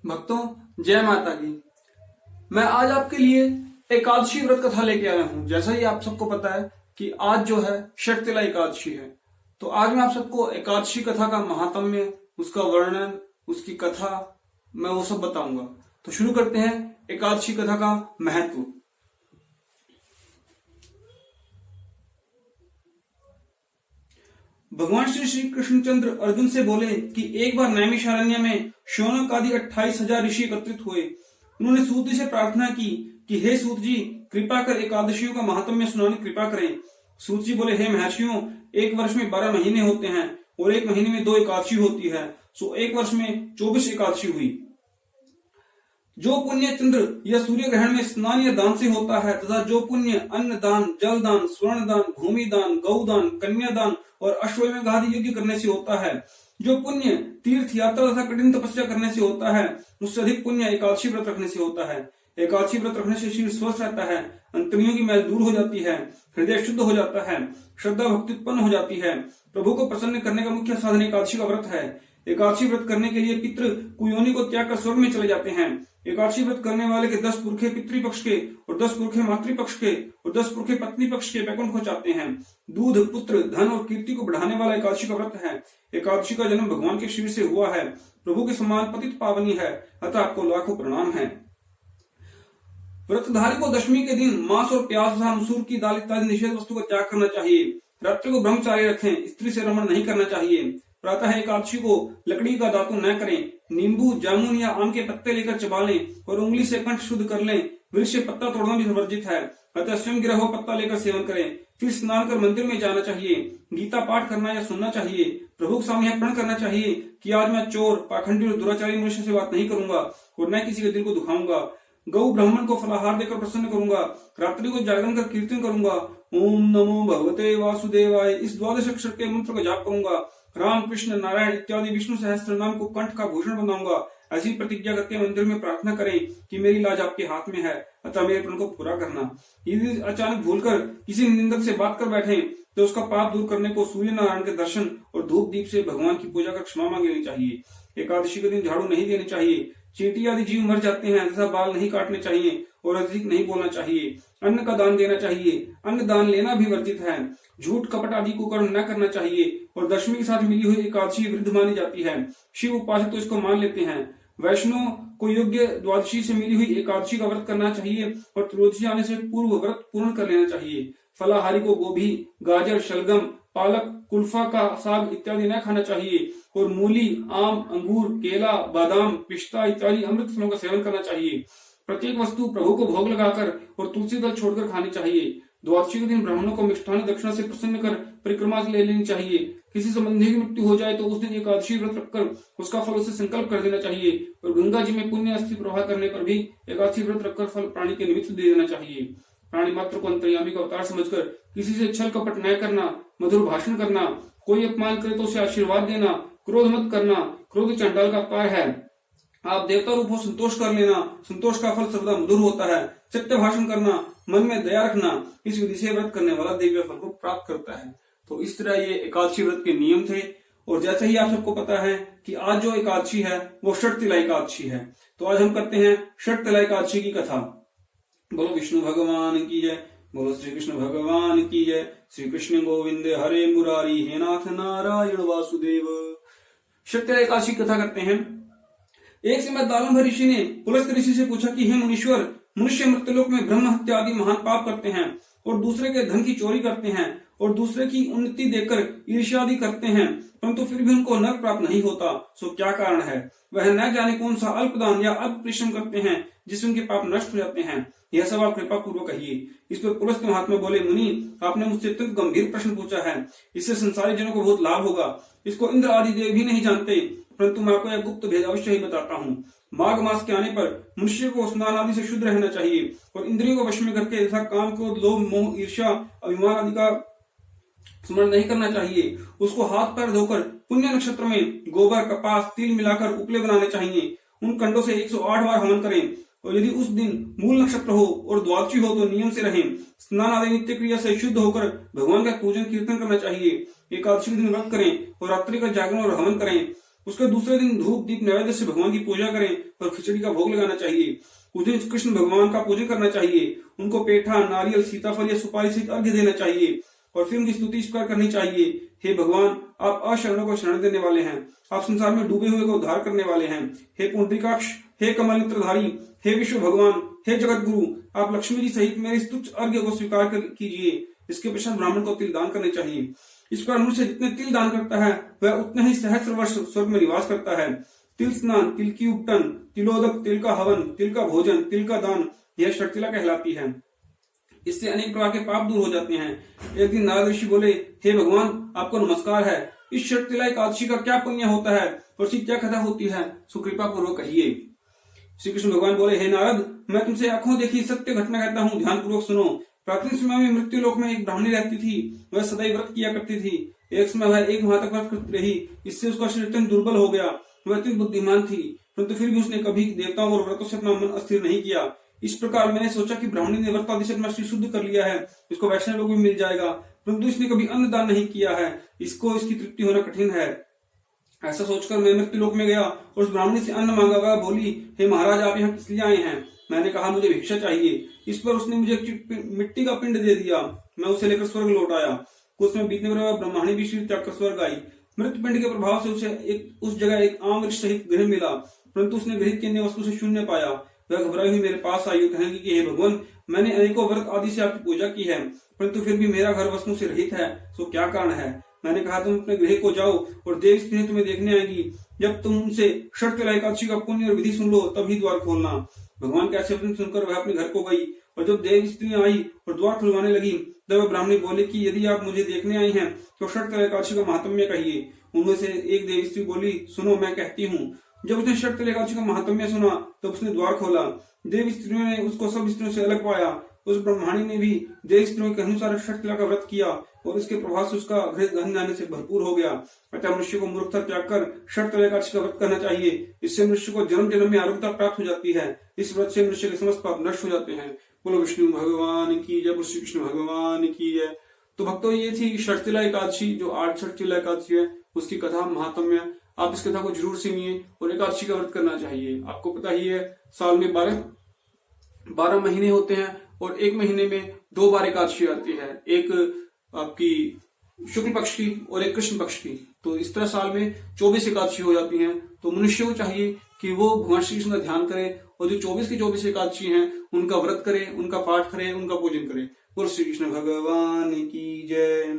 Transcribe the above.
भक्तों, जय माता की। मैं आज आपके लिए एकादशी व्रत कथा लेके आया हूं। जैसा ही आप सबको पता है कि आज जो है शक्तिला एकादशी है, तो आज मैं आप सबको एकादशी कथा का महात्म्य, उसका वर्णन, उसकी कथा, मैं वो सब बताऊंगा। तो शुरू करते हैं एकादशी कथा का महत्व। भगवान श्री कृष्णचंद्र अर्जुन से बोले कि एक बार नैमिषारण्य में शौनक आदि 28,000 ऋषि एकत्रित हुए। उन्होंने सूत जी से प्रार्थना की कि हे सूत जी, कृपा कर एकादशियों का महात्म्य सुनाने कृपा करें। सूत जी बोले, हे महर्षियों, एक वर्ष में 12 महीने होते हैं और एक महीने में 2 एकादशी होती है, सो एक वर्ष में 24 एकादशी हुई। जो पुण्य चंद्र या सूर्य ग्रहण में स्नान या दान से होता है तथा जो पुण्य अन्न दान, जल दान, स्वर्ण दान, भूमि दान, गौ दान, कन्या दान और अश्वमेध आदि यज्ञ करने से होता है, जो पुण्य तीर्थ यात्रा तथा कठिन तपस्या करने से होता है, उससे अधिक पुण्य एकादशी व्रत रखने से होता है। एकादशी व्रत रखने से शरीर स्वस्थ रहता है, अंतड़ियों की मैल दूर हो जाती है, हृदय शुद्ध हो जाता है, श्रद्धा भक्ति उत्पन्न हो जाती है। प्रभु को प्रसन्न करने का मुख्य साधन एकादशी का व्रत है। एकादशी व्रत करने के लिए पितृ कुयोनि को त्याग कर स्वर्ग में चले जाते हैं। एकादशी व्रत करने वाले के 10 पुरखे पितृपक्ष के और 10 पुरखे मातृपक्ष के और 10 पुरखे पत्नी पक्ष के वैकुंठ को चाहते हैं। दूध, पुत्र, धन और कीर्ति को बढ़ाने वाला एकादशी का व्रत है। एकादशी का जन्म भगवान के शरीर से हुआ है। प्रभु के समान पतित पावनी है, अतः आपको लाखों प्रणाम है। व्रतधारी को दशमी के दिन मांस और प्याज तथा मसूर की दाल इत्यादि निषेध वस्तु का त्याग करना चाहिए। रात्रि को ब्रह्मचार्य रखें, स्त्री से रमण नहीं करना चाहिए। प्रातः एकादशी को लकड़ी का दातुन न करें। नींबू, जामुन या आम के पत्ते लेकर चबा लें और उंगली से कंठ शुद्ध कर लें। वृक्ष से पत्ता तोड़ना भी वर्जित है, अतः स्वयं गिरा हुआ पत्ता लेकर सेवन करें। फिर स्नान कर मंदिर में जाना चाहिए। गीता पाठ करना या सुनना चाहिए। प्रभु के सामने प्रण करना चाहिए कि आज मैं चोर, पाखंडी और दुराचारी मनुष्य से बात नहीं करूंगा और न किसी के दिल को दुखाऊंगा। गौ ब्राह्मण को फलाहार देकर प्रसन्न करूंगा। रात्रि को जागरण कर कीर्तन करूंगा। ओम नमो भगवते वासुदेवाय, इस 12 अक्षर के मंत्र का जाप करूंगा। राम, कृष्ण, नारायण इत्यादि विष्णु सहस्त्र नाम को कंठ का भूषण बनाऊंगा। ऐसी प्रतिज्ञा करके मंदिर में प्रार्थना करें कि मेरी लाज आपके हाथ में है, अतः मेरे प्रण को पूरा करना। यदि अचानक भूलकर किसी निंदक से बात कर बैठे तो उसका पाप दूर करने को सूर्य नारायण के दर्शन और धूप दीप से भगवान की पूजा कर क्षमा मांग लेनी चाहिए। एकादशी के दिन झाड़ू नहीं देनी चाहिए। चींटी आदि जीव मर जाते हैं तथा बाल नहीं काटने चाहिए और अधिक नहीं बोलना चाहिए। अन्न का दान देना चाहिए। अन्न दान लेना भी वर्जित है। झूठ, कपट आदि को कर्म न करना चाहिए और दशमी के साथ मिली हुई एकादशी वृद्ध मानी जाती है। शिव उपासक तो इसको मान लेते हैं। वैष्णव को योग्य द्वादशी से मिली हुई एकादशी का व्रत करना चाहिए और त्रयोदशी आने से पूर्व व्रत पूर्ण कर लेना चाहिए। फलाहारी को गोभी, गाजर, शलगम, पालक, कुल्फा का साग इत्यादि न खाना चाहिए और मूली, आम, अंगूर, केला, बादाम, पिस्ता इत्यादि अमृत फलों का सेवन करना चाहिए। प्रत्येक वस्तु प्रभु को भोग लगाकर और तुलसी दल छोड़कर खानी चाहिए। द्वादशी के दिन ब्राह्मणों को मिष्ठान दक्षिणा से प्रसन्न कर परिक्रमा ले लेनी चाहिए। किसी संबंधी की मृत्यु हो जाए तो उस दिन एकादशी व्रत रखकर उसका फल उसे संकल्प कर देना चाहिए और गंगा जी में पुण्य अस्थि प्रवाह करने पर भी एकादशी व्रत रखकर फल प्राणी के निमित्त दे देना चाहिए। प्राणी मात्र को अंतर्यामी का अवतार समझकर किसी से छल कपट न करना, मधुर भाषण करना, कोई अपमान करे तो उसे आशीर्वाद देना, क्रोध मत करना, क्रोध चंडाल का पाय है। आप देवता रूप हो संतोष कर लेना, संतोष का फल सर्वदा मधुर होता है। सत्य भाषण करना, मन में दया रखना, इस विधि से व्रत करने वाला दिव्य फल को प्राप्त करता है। तो इस तरह ये एकादशी व्रत के नियम थे। और जैसे ही आप सबको पता है कि आज जो एकादशी है वो षटतिला एकादशी है, तो आज हम करते हैं षटतिला एकादशी की कथा। बोलो विष्णु भगवान की जय, बोलो श्री कृष्ण भगवान की जय। श्री कृष्ण गोविंद हरे मुरारी, हे नाथ नारायण वासुदेव। षटतिला एकादशी कथा करते हैं। एक समय दालंभ ऋषि ने पुलस्त्य ऋषि से पूछा कि हे मुनीश्वर, मनुष्य मृत्युलोक में ब्रह्म हत्या आदि महान पाप करते हैं और दूसरे के धन की चोरी करते हैं और दूसरे की उन्नति देखकर ईर्ष्या आदि करते हैं, परंतु फिर भी उनको नरक प्राप्त नहीं होता, सो क्या कारण है? वह न जाने कौन सा अल्पदान या अल्प परिश्रम करते हैं जिससे उनके पाप नष्ट हो जाते हैं। यह सब आप कृपा पूर्वक कहिए। इस पर पुलस्त्य महात्मा बोले, मुनि, आपने मुझसे अत्यंत गंभीर प्रश्न पूछा है। इससे संसारी जनों को बहुत लाभ होगा। इसको इंद्र आदि देव भी नहीं जानते, परंतु मैं आपको यह गुप्त भेद अवश्य ही बताता हूँ। माघ मास के आने पर मनुष्य को स्नान आदि से शुद्ध रहना चाहिए और इंद्रियों को वश में करके तथा काम, क्रोध, लोभ, मोह, ईर्ष्या, अभिमान आदि का स्मरण नहीं करना चाहिए। उसको हाथ पैर धोकर पुण्य नक्षत्र में गोबर, कपास, तिल मिलाकर उपले बनाने चाहिए। उन कंडों से 108 बार हवन करें और यदि उस दिन मूल नक्षत्र हो और द्वादशी हो तो नियम से रहें। स्नान आदि नित्य क्रिया से शुद्ध होकर भगवान का पूजन कीर्तन करना चाहिए। एकादशी के दिन व्रत करें और रात्रि का जागरण और हवन करें। उसके दूसरे दिन धूप दीप नैवेद्य से भगवान की पूजा करें और खिचड़ी का भोग लगाना चाहिए। उस दिन कृष्ण भगवान का पूजन करना चाहिए। उनको पेठा, नारियल, सीताफल या सुपारी सहित अर्घ्य देना चाहिए और फिर उनकी स्तुति इस प्रकार करनी चाहिए। हे भगवान, आप अशरणों को शरण देने वाले हैं, आप संसार में डूबे हुए को उद्धार करने वाले हैं। हे पुंडरीकाक्ष, हे कमल नेत्रधारी, हे विश्व भगवान, हे जगत गुरु, आप लक्ष्मी जी सहित मेरे इस तुच्छ अर्घ्य को स्वीकार कीजिए। इसके पश्चात ब्राह्मण को तिल दान करने चाहिए। इस प्रकार मनुष्य जितने तिल दान करता है वह उतने ही सहस्र वर्ष स्वर्ग में निवास करता है। तिल स्नान, तिल की उपटन, तिलोदक, तिल का हवन, तिल का भोजन, तिल का दान, यह षटतिला कहलाती है। इससे अनेक प्रकार के पाप दूर हो जाते हैं। एक दिन नारद ऋषि बोले, हे भगवान, आपको नमस्कार है। इस षटतिला एकादशी का क्या पुण्य होता है और इसकी क्या कथा होती है, सुकृपा पूर्वक कहिए। श्री कृष्ण भगवान बोले, हे नारद, मैं तुमसे आंखों देखी सत्य घटना कहता हूँ, ध्यान पूर्वक सुनो। प्राचीन समय में मृत्यु लोक में एक ब्राह्मणी रहती थी। वह सदैव व्रत किया करती थी। एक समय वह 1 माह तक व्रत करती रही। इससे उसका शरीर अत्यंत दुर्बल हो गया। वह अत्यंत बुद्धिमान थी, परंतु फिर भी उसने कभी देवताओं और व्रतों से अपना मन अस्थिर नहीं किया। इस प्रकार मैंने सोचा कि ब्राह्मणी ने व्रत आदि से अपना शरीर शुद्ध कर लिया है, इसको वैष्णव लोग भी मिल जाएगा, परंतु इसने कभी अन्न दान नहीं किया है, इसको इसकी तृप्ति होना कठिन है। ऐसा सोचकर मैं मृत्यु लोक में गया और उस ब्राह्मणी से अन्न मांगा। वह बोली, हे महाराज, आप यहाँ किस लिए आए हैं? मैंने कहा, मुझे भिक्षा चाहिए। इस पर उसने मुझे मिट्टी का पिंड दे दिया। मैं उसे लेकर स्वर्ग लौट आया। कुछ समय बीतने पर वह ब्राह्मणी भी शरीर त्याग कर स्वर्ग आई। मृत्यु पिंड के प्रभाव से उसे उस जगह एक आम वृक्ष सहित गृह मिला, परंतु उसने गृह की अन्य वस्तु से शून्य पाया। वह घबराई हुई मेरे पास आई और कहने लगी कि हे भगवान, मैंने अनेकों व्रत आदि से आपकी पूजा की है, परंतु फिर भी मेरा घर वस्तु से रहित है, तो क्या कारण है? मैंने कहा, तुम अपने गृह को जाओ और देव स्त्री तुम्हें देखने आएगी। जब तुम उनसे षटतिला एकादशी का पुण्य और विधि सुन लो, तभी द्वार खोलना। भगवान के ऐसे वचन सुनकर वह अपने घर को गई और जब देव स्त्री आई और द्वार खुलवाने लगी, तब वह ब्राह्मणी बोले कि यदि आप मुझे देखने आई हैं तो षटतिला एकादशी का महात्म्य कहिए। उनमें से एक देव स्त्री बोली, सुनो, मैं कहती हूँ। जब उसने षटतिला एकादशी का महात्म्य सुना तब उसने द्वार खोला। देव स्त्रियों ने उसको सब स्त्रियों से अलग पाया। उस ब्रह्मणी ने भी देव स्त्रियों के अनुसार षटतिला का व्रत किया और इसके प्रभाव से उसका गृह धन धान्य से भरपूर हो गया। अतः मनुष्य को मूर्खता त्याग कर षटतिला एकादशी का व्रत करना चाहिए। इससे मनुष्य को जन्म जन्म में आरोग्यता प्राप्त हो जाती है। इस व्रत से मनुष्य के समस्त पाप नष्ट हो जाते हैं। बोलो विष्णु भगवान की जय, श्री कृष्ण भगवान की जय। तो भक्तों, ये थी षटतिला एकादशी, जो 8 षटतिला एकादशी है उसकी कथा, महात्म्य। आप इस कथा को जरूर सुनिए और एकादशी का व्रत करना चाहिए। आपको पता ही है, साल में 12 महीने होते हैं और एक महीने में 2 बार एकादशी आती है, एक आपकी शुक्ल पक्ष की और एक कृष्ण पक्ष की। तो इस तरह साल में 24 एकादशी हो जाती हैं। तो मनुष्य को चाहिए कि वो भगवान श्री कृष्ण का ध्यान करे और जो 24 की 24 एकादशी हैं उनका व्रत करे, उनका पाठ करे, उनका पूजन करे। बोलो श्री कृष्ण भगवान की जय।